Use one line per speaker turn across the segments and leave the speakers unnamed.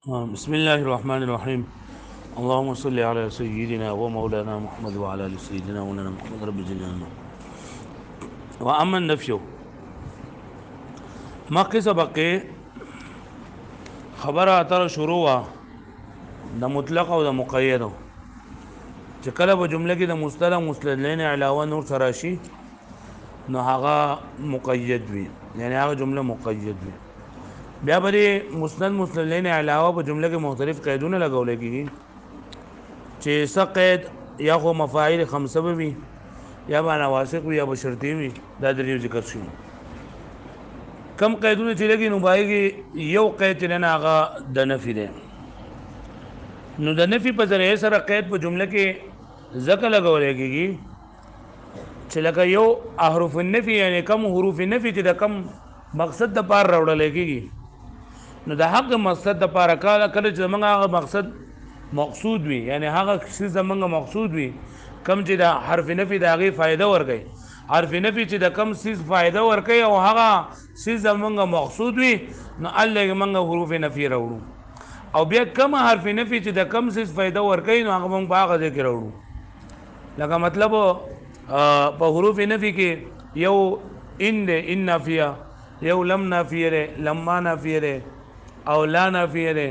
بسم الله الرحمن الرحيم. اللهم صل على سيدنا ومولانا محمد وعلى ال سيدنا مولانا محمد رب زدنا. واما النفي مخکې سبقې خبره اتره شروع وا د مطلق او د مقید چې کله په جمله کې د مستلزم مستدلین علاوه نور سره شي نو هغه مقید وي، یعنی هغه جمله مقید وي. بیا به مسند مستدلین علاوه په جمله کې مختلف قیدونه لګول کېږي چې څه قید یا خو مفاعیل خمسه به وي یا به نواسق وي یا به شرطي وي. دا دریو ذکر شي. کم قیدونه چې لګي نو باندې یو قید چې نه هغه د نفي دی. نو د نفي په ذریعه سره قید په جمله کې ځکه لګول کېږي چې لکه یو احرف النفي یعنی کم حروف نفي چې د کم مقصد د پار راوړل کېږي نو د حق مقصد د پاره کله چې زمونږ هغه مقصد مقصود وي، یعنی هغه څه زمونږ مقصود وي کم چې د حرف نفي د هغې فایده ورکوي، حرف نفي چې د کم څیز فایده ورکوي او هغه څیز زمونږ مقصود وي نو هلته موږ حروف نفي راوړو، او بیا کم حرف نفي چې د کم څیز فایده ورکوي نو هغه موږ په هغه ځای کې راوړو. لکه مطلب په حروف نفي کې یو ان دی، ان نافیه، یو لم نافیه دی، لما نافیه دی او لا نافیه دی،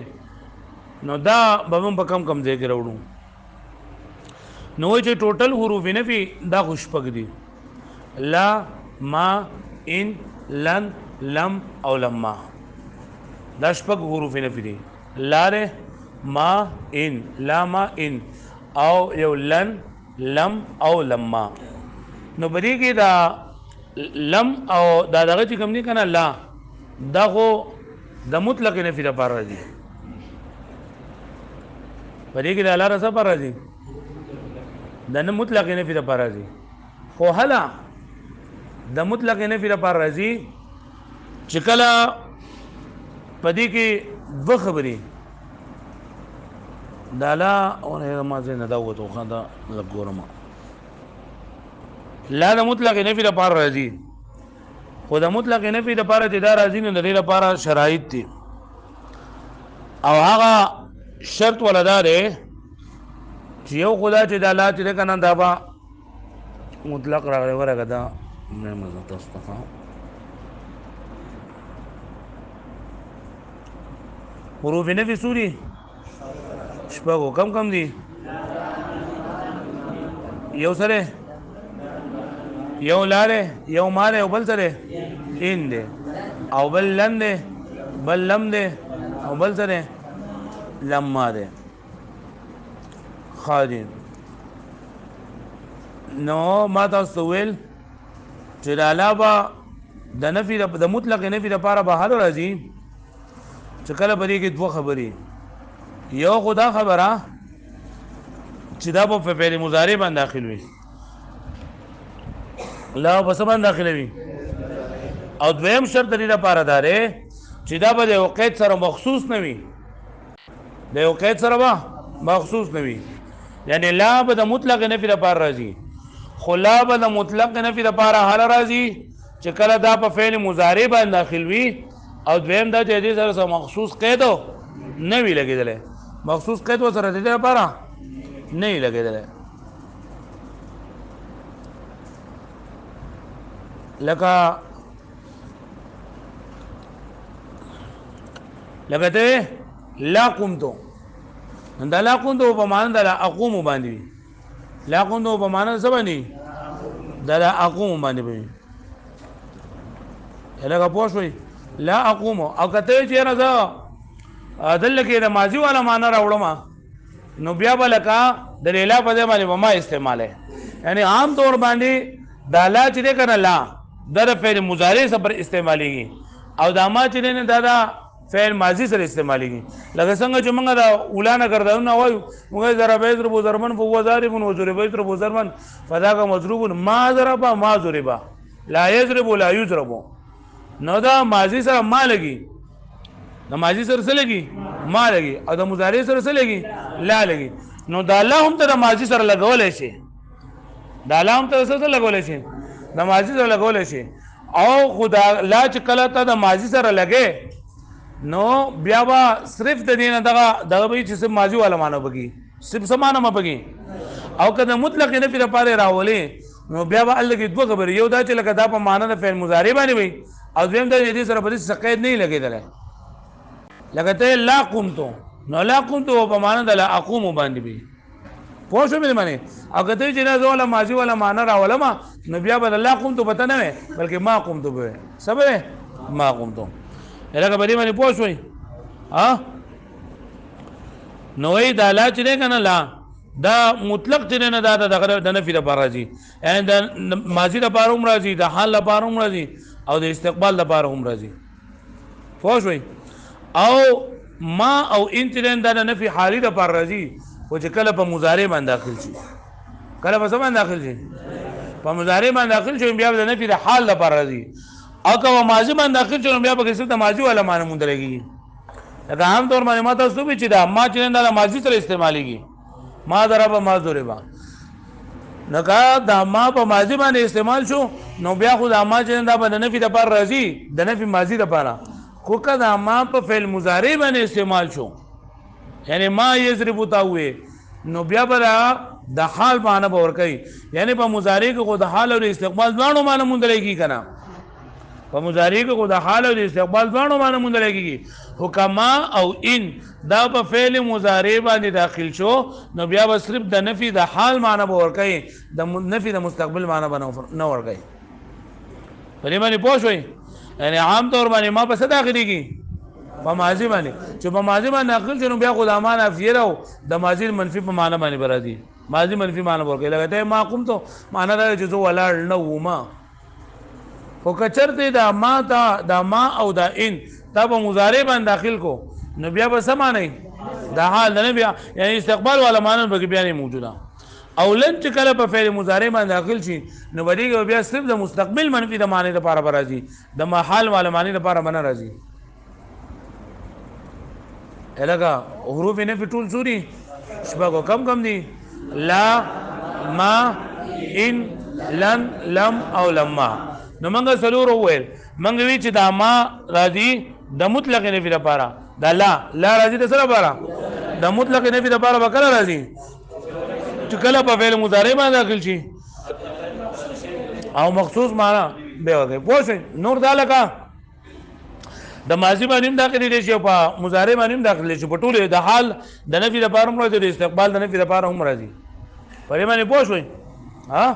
نو دا به موږ په کم ځای کې راوړو. نو چې ټوټل حروف نفي دا خو شپږ دي: لا، ما، ان، لن، لم او لما. دا شپږ حروف نفي دي: لا دی، ما، ان، لا، ما، ان او یو لن، لم او لما. نو بدې کې دا لم او دا دغه چې کوم دي کنه لا دا خو د مطلق نفي لپاره راځي. بدې کې دا لا رسه پر راځي د نه مطلق نفي لپاره راځي. خو هلا د مطلق نفي لپاره راځي چې کله پدې کې دوه خبرې دا لا او نه ما زه نه دا وته خو دا لګورم. لا د مطلق نفي لپاره راځي، خو د مطلق نفي لپاره چې دا راځي نو د دې لپاره شرایط دي، او هغه شرط ولدا دی چې یو خدا چې دا لا چې کنه دا به مطلق راغلی ورګه دا مې مزه تاسو ته حروف نفي سوري شپږو کم دي. یو سره یو لاره یو ماره او بل سره ان دی او بل لن دی بل لم دی او بل سره لما دی. خادم نو ما تاسو ویل چې د علاوه د نفي د مطلق نفي لپاره به حل راځي چې کله په دې کې دوه خبرې، یو خدا خبره چې دا په فعل مضارع باندې داخل وي، لا په څه باندې داخل وي، او دویم شرط د دې لپاره دا دی چې دا به د یو قید سره مخصوص نه وي، د یو قید سره به مخصوص نه وي. یعنی لا به د مطلق نفي لپاره راځي، خو لا به د مطلق نفي لپاره حل راځي چې کله دا په فعل مضارع باندې داخل وي، او دویم دا چې دې سره مخصوص قید نه وي لګېدلی، مخصوص قید ورسره د دې لپاره نه وي لګېدلی. لکه ته لا قمتو، دا لا قمتو په معنا د لا اقوم باندې وي، لا قمتو په معنا څه باندې د لا اقوم باندې وي. لکه پوه شوئ لا اقوم، او کته چې راځه دل کې د ماضي والا معنا راوړم نو بیا به لکه د لا په ځای باندې ما استعماله، یعنی عام طور باندې دا لا چې دی کنه لا دا د فعل مضارع سره استعمالیږي او دا ما چې دی دا د فعل ماضي سره استعمالیږي. لکه څنګه چې موږ دا اولانا کردارونه وایو موږ ضرب یضرب ضربا فهو ضارب وضرب یضرب ضربا فذاك مضروب، ما ضرب ما ضرب، لا یضرب لا یضرب. نو دا ماضي سره ما لګي، د ماضي سره څه لګي ما لګي، او د مضارع سره څه لګي لا لګي. نو دا لا هم ته د ماضي سره لګولی شي، دا لا هم ته څه لګولی شي د ماضي سره لګولی شي، او خو دا لا چې کله ته د ماضي سره لګې نو بیا با صرف د دینه دغه به چې ماضی والا معنی بږي صرف سمانه ما بږي او کله مطلق نفي لپاره راولې نو بیا به الله کې دوه خبرې یو دا چې لکه دا په معنی د فعل مضارع باندې وي او دویم دا دې سره په دې سقید نه لګیدل لکه ته لا قمتو نو لا قمتو په معنی د لا اقوم باندې وي پوه شو مې معنی او کته چې نه زول ماضی ولا معنی راولم نو بیا به لا قمتو پته نه وي بلکې ما قمتو به سبب ما قمتو لکه په دې باندې پوه شوي ها نو ای دا لا چې نه کنه لا دا مطلق چې نه دا د نفي لپاره راځي ان د ماضي لپاره هم راځي د حال لپاره هم راځي او د استقبال لپاره هم راځي پوه شوي او ما او ان چې دا د نفي حالي لپاره راځي او چې کله په مضارع باندې داخل شي کله په څه باندې داخل شي په مضارع باندې داخل شي بیا د نفي د حال لپاره راځي او که ماضي باندې داخل شي بیا په کیسه د ماضي ولا معنی مونږ لګي لکه عام طور باندې ما تاسو به چې دا ما چې دا ماضي سره استعماليږي ما ضرب ما ضربا نکا دا ما په ماضي باندې استعمال شو نو بیا خو دا ما چې دا په نفي د پر راځي د نفي ماضي د پاره خو کدا ما په فعل مضارع باندې استعمال شو یعنی ما یضرب تا وې نو بیا به د حال معنی به ورکوي یعنی په مضارع کې خو د حال او استقبال دواړو معنی مونږ لګي کنه په مضارع کې خو د حال او استقبال دواړو معنی مونږ لګي حکما او ان دا په فعل مضارع باندې داخل شو نو بیا به صرف د نفي د حال معنی به ورکوي د نفي د مستقبل معنی به نه ورکوي په دې باندې پوه شوي یعنی عام طور باندې ما په څه داخليږي په ماضي باندې چې په ماضي باندې داخل شنو بیا خو د امان افیر او د ماضي منفي په معنی باندې برادي ماضي منفي معنی ورکوي لکه ما قم ته معنی دا چې زه ولاړ نه وم خو کچرته دا ما تا دا ما او دا ان دا په مضارع باندې داخل کو نو بیا به څه معنی دا حال نه بیا یعنی استقبال والا معنی به بیا نه موجوده او لن چې کله په فعل مضارع باندې داخل شي نو ودیږي بیا صرف د مستقبل منفي د معنی لپاره راځي د محال والا معنی لپاره نه راځي الګه حروف نه په ټول سوري شپږو کم دي لا ما ان لن لم او لما نو منګه سلور وویل منګه وی چې دا ما راځي د مطلق نفي لپاره دا لا راځي د سره لپاره د مطلق نفي لپاره به کله راځي چې کله په فعل مضارع باندې داخل شي او مخصوص معنا به وګي پوه نور دا لکه د ماضي باندې داخلي دي شي په مضارع باندې داخلي شي په ټول د حال د نفي لپاره هم راځي د استقبال د نفي لپاره هم راځي په دې باندې پوه شئ ها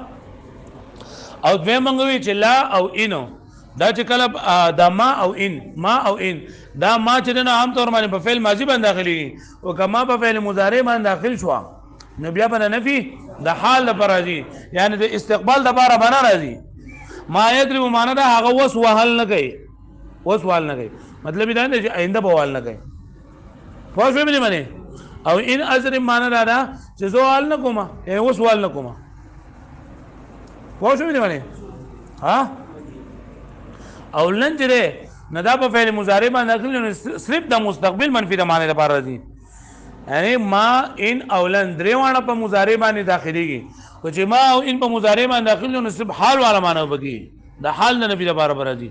او دوی منګوي چې لا او انو دا چې کله دا ما او ان دا ما چې نه عام طور باندې په فعل ماضي باندې داخلي او کما په فعل مضارع باندې داخل شو نو بیا په نفي د حال لپاره راځي یعنی د استقبال لپاره باندې راځي ما یضرب معنا دا هغه وس وهل نه کوي وسوال نه کوي مطلب دا نه چې آینده بوال نه کوي پوه شئ مې معنی او ان اضرب معنا دا چې سوال نه کوم او سوال نه کوم پوه شئ مې معنی ها او لنجره نه دا په فعل مضارع باندې داخل صرف د مستقبل منفي د معنی لپاره راځي یعنی ما ان او لن درې وانه په مضارع باندې داخليږي او چې ما او ان په مضارع باندې داخل نو صرف حال والا معنی وبږي د حال نه نفي لپاره راځي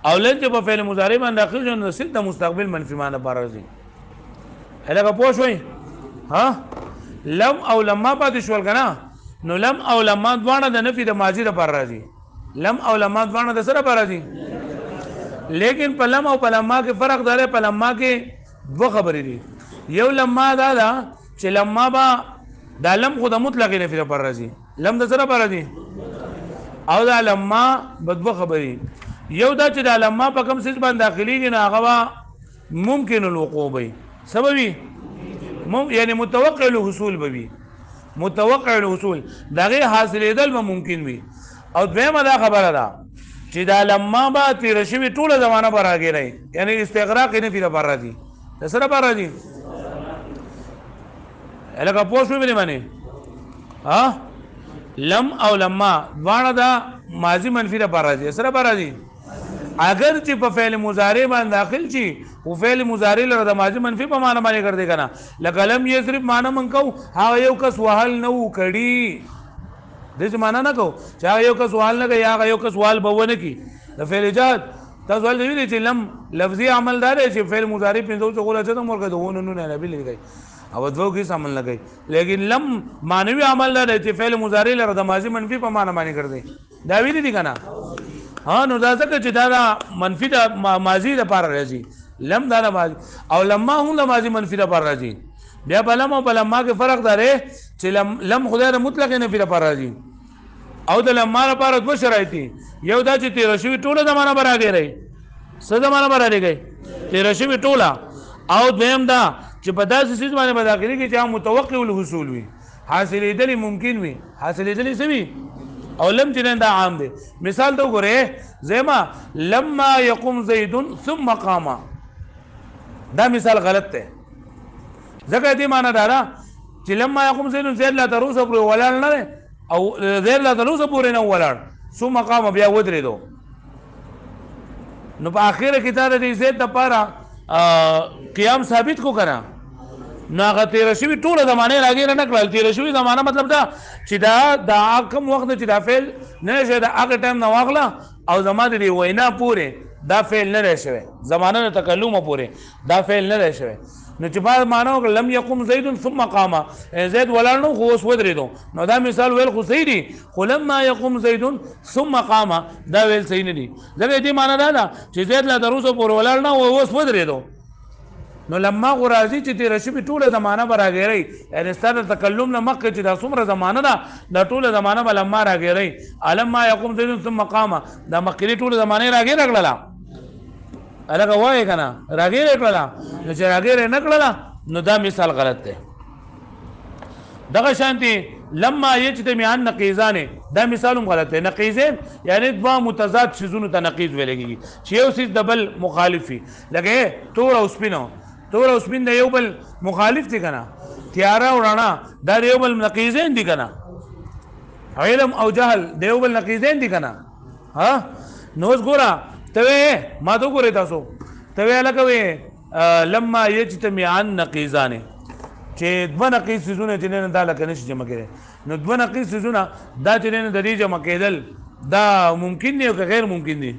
او لن چې په فعل مضارع باندې داخل شو نو صرف د مستقبل منفي معنی لپاره راځي هلکه پوه شئ ها لم او لما پاتې شول کنه نو لم او لما دواړه د نفي د ماضي لپاره راځي لم او لما دواړه د سره لپاره راځي لیکن په لم او په لما کې فرق دی په لما کې دوه خبرې دي یو لما دا چې لما با دا لم خو د مطلق نفي لپاره راځي لم د سره لپاره راځي او دا لما بدو خبرې یو دا چې دا لما په کوم څه باندې داخليږي نه هغه ممکن الوقوع وي سببي یعنی متوقع الحصول به متوقع الحصول دغه حاصلېدل به ممکن وي او دویمه دا خبره ده چې دا لما به تیر شوي ټوله زمانه به راګیری یعنی استغراق نه فی لپاره راځي د سره لپاره راځي لکه پوه شوې مې معنی ها لم او لما دواړه دا ماضی منفی لپاره راځي سره لپاره راځي اگر چې په فعل مضارع باندې داخل شي او فعل مضارع لره د ماضی منفی په معنی باندې ګرځي کنه لکه لم یضرب معنی من کو هغه یو کس وهل نو کړي دې معنی نه کو چې هغه یو کس وهل نه کوي هغه یو کس وهل بونه کی د فعل ایجاد تاسو ول دی چې لم لفظي عمل دار چې فعل مضارع پنځو څغول چې موږ کوو نو نه بل لګي او دوه کې عمل لګي لیکن لم مانوي عمل دار چې فعل مضارع لره د ماضي منفي په معنا باندې کړی دا ویل دي کنه ها نو دا ځکه چې دا منفي د ماضي لپاره راځي لم دا ماضي او لما هم د ماضي منفي لپاره راځي بیا بلم او بلما کې فرق دی چې لم خدای مطلق نه فی لپاره راځي او د لما لپاره دوه شرایط یو دا چې تیر شوی ټوله زمانہ برابر راځي څه زمانہ برابر راځي تیر شوی ټوله او دویم دا چې په داسې سیس باندې په داخلي کې چې متوقع الحصول وي حاصلېدل ممکن وي حاصلېدل څه وي او لم چې دا عام دی مثال ته وګوره زما لما يقوم زيد ثم قام دا مثال غلط دی ځکه دې معنا دا چې لما يقوم زيد زید لا تروس پر ولال نه او زید لا تروس پورې نه ولال ثم قام بیا ودرېدو نو په اخر کې تا د زید لپاره قیام ثابت کو کنه نو هغه تیر شوی ټوله زمانه راګیر نه کړل تیر شوی زمانه مطلب دا چې دا کوم وخت چې دا فعل نه شه دا هغه ټایم نه واغله او زمانه دی وینا پوره دا فعل نه راشوي زمانه تکلم پوره دا فعل نه راشوي نو چې بعد مانو لم يقم زيد ثم قام زید ولانو خو اوس ودرېدو نو دا مثال ویل خو صحیح دی خو لما يقم زيد ثم قام دا ویل صحیح نه دی ځکه دې معنا دا چې زید لا دروسو پر ولانو او اوس ودرېدو نو لما غرازی چې تیر شوی ټوله زمانہ براګری یعنی ستاسو تکلم نه مخکې چې دا څومره زمانہ ده دا ټوله زمانہ بل لما راګری علما يقوم زيد ثم قام دا مخکې ټوله زمانه راګری کړلا الګ وای کنه راګری کړلا نو چې راګری نه کړلا نو دا مثال غلط دی دغه شانتي لما يجتمعان نقيضان دا مثالم غلط دی نقيضين یعنی دوا متضاد شذونو ته نقيض ویل کیږي چې یو سیس دبل مخالفي لکه تور او سپینو تور او سپین د یو بل مخالف دي کنه تیارا او رڼا دا یو بل نقیزین دي کنه علم او جهل د یو بل نقیزین دي کنه ها نو ګورا ته ما تو ګورې تاسو ته لکه لما یجتمعان نقیزان چې دوه نقیز سيزونه چې نه دا لکه نشي جمع کړي نو دوه نقیز سيزونه دا چې نه د دې جمع کېدل دا ممکن دی او غیر ممکن دی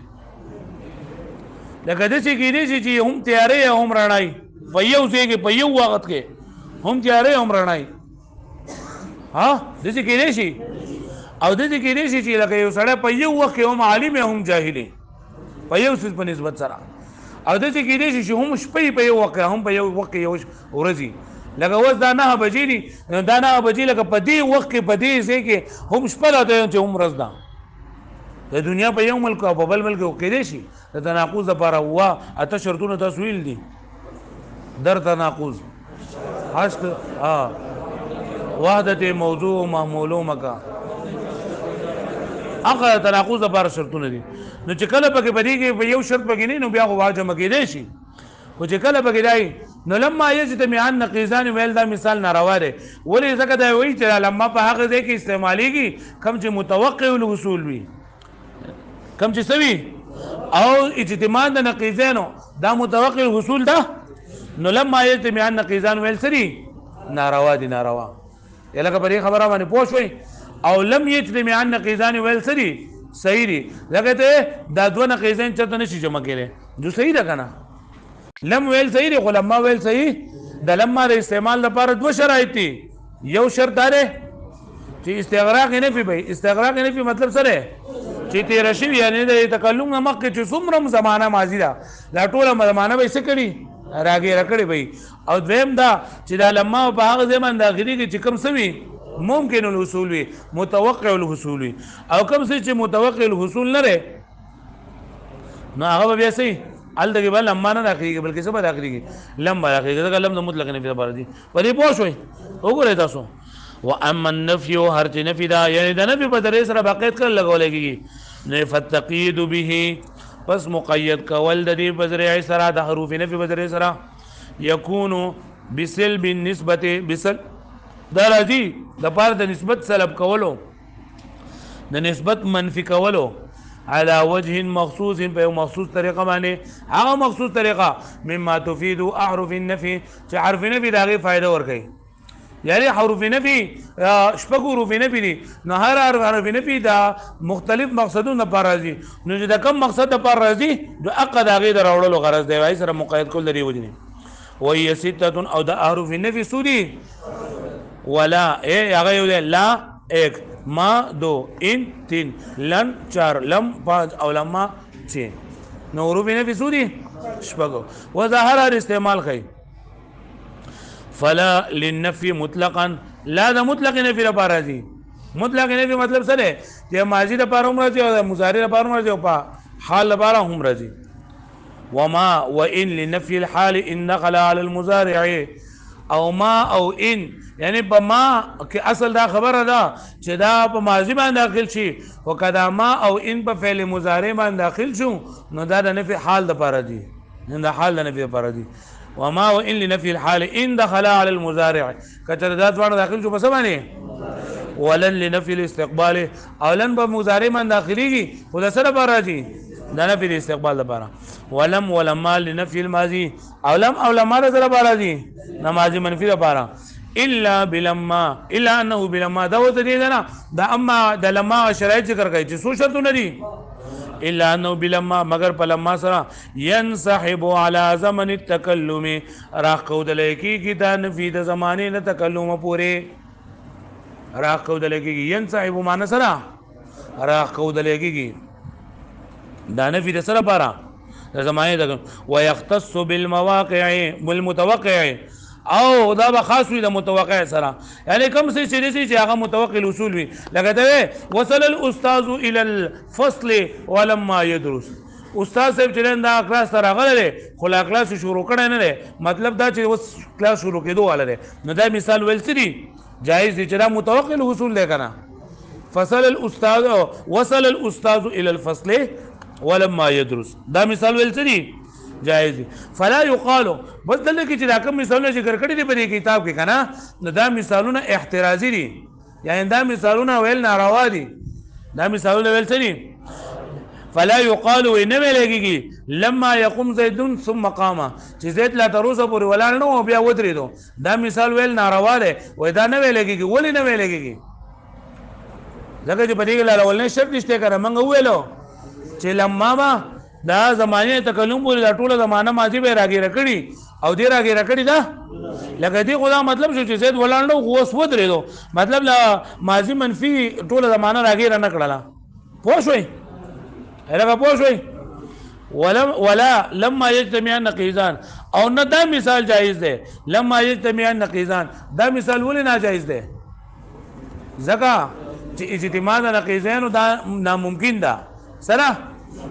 لکه د څه کې دي چې هم تیارې هم رڼای په یو ځای کې په یو وخت کې هم تیارې هم رڼای ها د څه کې دي شي او د څه کې دي چې لکه یو سړی په یو وخت کې هم عالم هم جاهل په یو څه په نسبت سره او د څه کې دي چې هم شپې په یو وخت هم په یو وخت یو ورځي لکه اوس دا 9 بجې دي دا 9 بجې لکه په دې وخت کې په دې ځای کې هم شپه راته چې هم ورځ ده د دنیا په یو ملک او په بل ملک کې کېدې شي د تناقض لپاره هوا اته شرطونه تسویل دي در تناقض حشد وحدت موضوع محمولو مکا هغه تناقض لپاره شرطونه دي نو چې کله پکې بدی کې په یو شرط پکې نه نو بیا واجب کېدې شي او چې کله پکې دی نو لما یجتمعان نقیضان ویل دا مثال ناروا دی ولې ځکه دا وایي چې لما په هغه ځای کې استعمالېږي کم چې متوقع الوصول وي کم چې سوي او اجتماع د نقیضانو دا متوقع الحصول ده نو لما یجتمعان نقیضان ویل سری ناروا دي ناروا یلکه په خبره باندې پوه شوي او لم یجتمعان نقیضان ویل سری صحیح دي لکه ته دا دوه نقیضان چرته نشي جمع کړي جو صحیح ده کنه لم ویل صحیح دی خو لما ویل صحیح د لما د استعمال لپاره دوه شرایط دي یو شرط دی چې استغراق نه پی استغراق نه پی مطلب سره چې تیر شي یعنی د تکلم نه مخکې چې څومره زمانہ ماضی ده دا ټوله زمانہ به څه کړي راګي راکړي وي او دویم دا چې دا لما په هغه ځای باندې اخري کې چې کوم سوي ممکن الحصول وي متوقع الحصول وي او کوم څه چې متوقع الحصول نه لري نو هغه بیا سي ال دغه بل لما نه داخليږي بلکې څه به داخليږي لم داخليږي دا لم مطلق نه په بار دي پرې پوه شوي وګورئ تاسو واما النفي هر چې نفي دا یعنی د نفي په درې سره باقیت کړل لګولېږي نه فتقید به پس مقید کول د دې بذریعه سره د حروف نفي بذریعه سره یکون بسلب النسبه بسل دا راځي د پاره د نسبت سلب کولو د نسبت منفي کولو على وجه مخصوص په مخصوص طریقه باندې هغه مخصوص طریقه مما تفيد احرف النفي چې حرف نفي دغه فائدہ ورکړي یعنی حروف نفي شپږ حروف نفي دي نو هر حرف نفي دا مختلف مقصدونه پر راځي نو چې دا کم مقصد پر راځي د عقد هغه دراوړلو غرض دی وای سره مقید کول لري وجني وهي سته او د حروف نفي سودي ولا هغه یو لا ایک ما دو ان تین لن چار لم پانچ او لما چھ نو حروف نفي سودي شپږ وظاهر استعمال کوي فلا للنفي مطلقا لا ده مطلق نفي لپاره دي مطلق نفي مطلب څه دی چې ماضي لپاره هم راځي او مضارع لپاره هم راځي او په حال لپاره هم راځي وما وان لنفي الحال ان دخل على المضارع او ما او ان یعنی په ما کې اصل دا خبره ده چې دا په ماضي باندې داخل شي او کدا ما او ان په فعل مضارع باندې داخل شو نو دا د نفي حال لپاره دي نه د حال د نفي لپاره دي وما وان لنفي الحال ان دخل على المضارع کچره دا ځوان داخل شو په سمانه ولن لنفي الاستقبال او لن په مضارع باندې داخليږي خو د سره لپاره راځي د نفي الاستقبال لپاره ولم ولما لنفي الماضي او لم او لما سره لپاره راځي نماضي منفي لپاره الا بلما الا انه بلما دا وته دي نه دا اما د لما شرایط ذکر کوي چې څو شرطونه دي الا انه بلما مگر په لما سره ينسحب على زمن التكلم راقود لکی کی دا نفي د زمانه نه تکلم پوره راقود لکی ينسحب معنی سره راقود لکی دا نفي د سره پارا د زمانه د ويختص بالمواقع والمتوقع او دا به خاص وي د متوقع سره یعنی کوم څه چې هغه متوقع الاصول وي لکه دا وصل الاستاذ الى الفصل ولما يدرس استاد صاحب چې دا کلاس ته راغله خو لا کلاس شروع کړي نه دی مطلب دا چې اوس کلاس شروع کېدو واله دی نو دا مثال ویل څه دي جایز دي چې دا متوقع الاصول دی کنه فصل الاستاذ وصل الاستاذ الى الفصل ولما يدرس دا مثال ویل څه دي جائز دي فلا يقال بس دلته کې چې دا کوم مثالونه ذکر کړي دي په کتاب کې کنه نو دا مثالونه احترازي دي یعنی دا مثالونه ویل ناروا دي دا مثالونه ویل څه دي فلا يقال وان ویلږي لما يقوم زيد ثم قام چې زید لا تروسه پورې ولاړ نو او بیا ودرېدو دا مثال ویل ناروا دی وای دا نه ویلږي ولې نه ویلږي ځکه چې په دې کې لاولنه شرط نشته کنه موږ ویلو چې لما ما دا زمانه تکلم پورې دا ټوله زمانه ماضي به راګیره کړي او دې راګیره کړي دا لکه دې خدا مطلب شو چې زید ولاړ نو اوس ودرېدو مطلب لا ماضي منفي ټوله زمانه راګیره نه کړله پوه شوي هغه پوه شوي ولا لما يجتمع النقيضان او نه دا مثال جائز دی لما يجتمع النقيضان دا مثال ولې ناجائز دی ځکه چې اجتماع د نقیضین دا ناممکن ده سره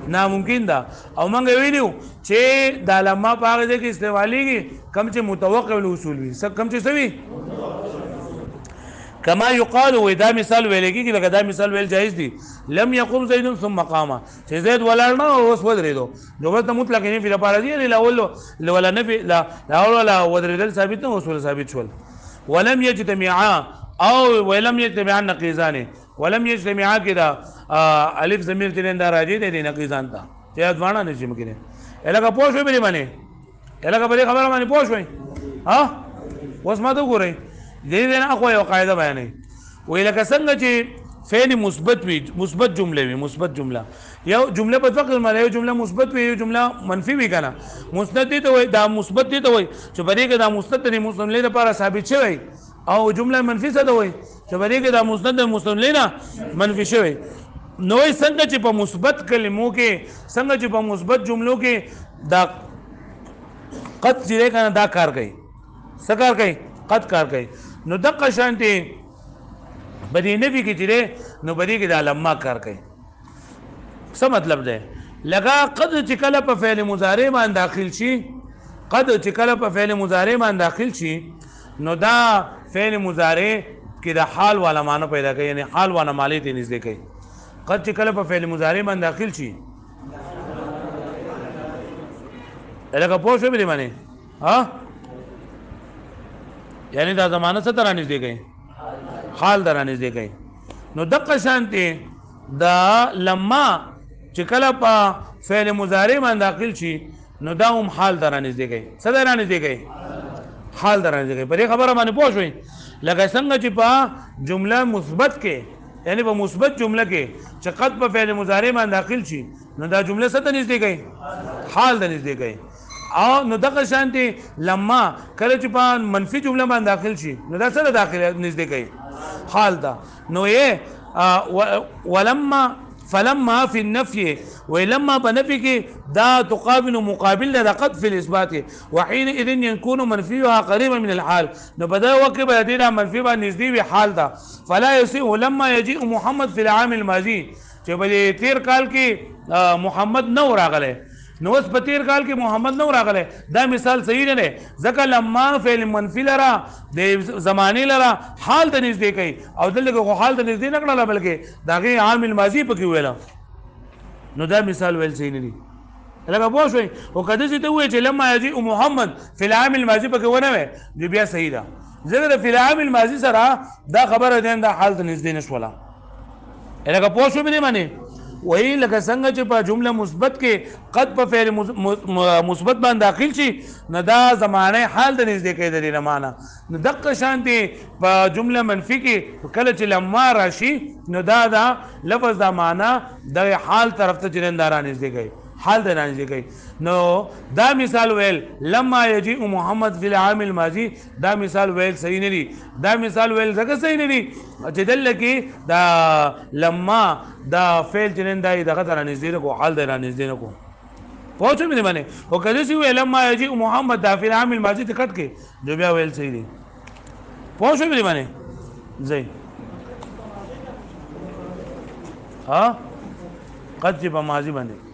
ناممکن ده او موږ ویلو چې د لما په هغه ځای کې استعمالیږي کم چې متوقع الاصول وي کم چې سوي کما یقال و دا مثال ویل کېږي لکه دا مثال ویل جایز دي لم يقم زید ثم قام چې زید ولاړ نه اوس ودرېدو نو ته مطلق نه په لپاره دی لا ولا نفي لا ولا ودرېدل ثابت نه اصول ثابت شول ولم يجتمعا او ولم يجتمعا نقيضان ولم يجتمعا كده الف ضمیر تلین دا راځي د نقیضان ته چې ځوانه نشي ممکنه الګه پوه شوي به باندې الګه په خبره باندې پوه شوي ها اوس ما ته ګورئ دې نه خو یو قاعده بیانې وی لکه څنګه چې فعل مثبت وي مثبت جمله وي مثبت جمله یو جمله په فقط معنی یو جمله مثبت وي یو جمله منفي وي کنه مسند دي ته وي دا مثبت دي ته وي چې په دې کې دا مسند د مسلم لپاره ثابت شوی او جمله منفي څه ده وي چې په دې کې دا مسند د مسلم لپاره منفي شوی نو څنګه چې په مثبت کلمو کې څنګه چې په مثبت جملو کې دا قد چې کنه دا کار کوي څه کار کوي قد کار کوي نو دغه شانتي بدی نفي کې چې نو بدی کې دا لما کار کوي څه مطلب ده لگا قد چې کله په فعل مضارع باندې داخل شي قد چې کله په فعل مضارع باندې داخل شي نو دا فعل مضارع کې د حال والا معنی پیدا کوي یعنی حال والا معنی ته نږدې کوي قد چې کله په فعل مضارع باندې داخل شي لکه پوه شو به معنی ها یعنی دا زمانه څه تر نږدې کوي حال در نږدې کوي نو دغه شانتي دا لما چې کله په فعل مضارع باندې داخل شي نو دا هم حال در نږدې کوي څه در نږدې کوي حال در نږدې کوي په دې خبره باندې پوه شئ لکه څنګه چې په جمله مثبت کې یعنی په مثبت جمله کې چې قد په فعل مضارع باندې داخل شي نو دا جمله څه ته نږدې کوي حال ته نږدې کوي او نو دغه شانتي لما کله چې په منفي جمله باندې داخل شي نو دا څه داخله نږدې کوي حال ته نو یې ولما فلما في النفي ولما بنفي کې دا تقابل مقابل ده قد في الاثبات وحينئذ يكون منفيها قريبا من الحال نو بدا وقت بدینا منفي باندې نږدې وي حال ده فلا يصير لما يجيء محمد في العام الماضي چې په تیر کال کې محمد نو راغله نو اوس په تیر کال کې محمد نو راغله دا مثال صحیح نه دی ځکه لما فعل منفي لرا د زمانه لرا حال ته نږدې کوي او دلته حال ته نږدې نه کړل بلکې داغه عامل ماضي پکې ویل نو دا مثال ویل صحیح نه دی لکه پوه شوي او کده چې ته وایې چې لما یجیء محمد فی العام الماضي پکې ونه وي نو بیا صحیح ده ځکه د فی العام الماضي سره دا خبره ده دا حال ته نږدې نشوله لکه پوه شو مې معنی وही لکه څنګه چې په جمله مثبت کې قد په فعل مثبت باندې داخل شي نو دا زمانه حال د نږدې کې د دې معنا نو دغه شانتي په جمله منفي کې کله چې لما راشي نو دا لفظ دا معنا د حال طرف ته چرنداران نږدې کوي حال د نږدې کوي نو دا مثال ویل لما يجيء محمد في العام الماضي دا مثال ویل صحیح نه دی دا مثال ویل ځکه صحیح نه دی چې دلته کې دا لما دا فعل چرندای دغه تر نږدې کو حال د نږدې نه کو پوه شو مې باندې او کله چې ویل لما يجيء محمد دا في العام الماضي ته کټ کې جو بیا ویل صحیح دی پوه شو مې باندې زين ها قد په ماضي باندې